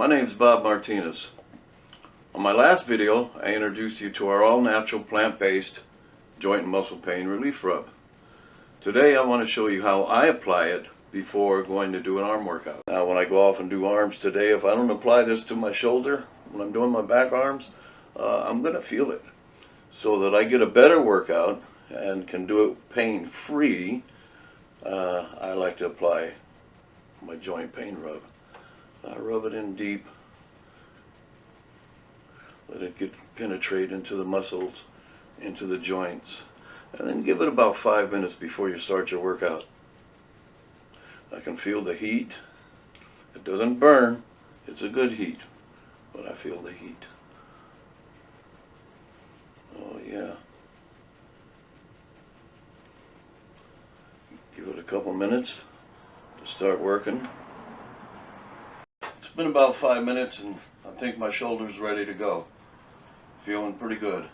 My name is Bob Martinez. On my last video, I introduced you to our all-natural plant-based joint and muscle pain relief rub. Today I want to show you how I apply it before going to do an arm workout. Now when I go off and do arms today, if I don't apply this to my shoulder when I'm doing my back arms, I'm going to feel it. So that I get a better workout and can do it pain-free, I like to apply my joint pain rub. I rub it in deep, let it penetrate into the muscles, into the joints, and then give it about 5 minutes before you start your workout. I can feel the heat. It doesn't burn, it's a good heat, but I feel the heat. Oh yeah. Give it a couple minutes to start working. It's been about 5 minutes and I think my shoulder's ready to go. Feeling pretty good.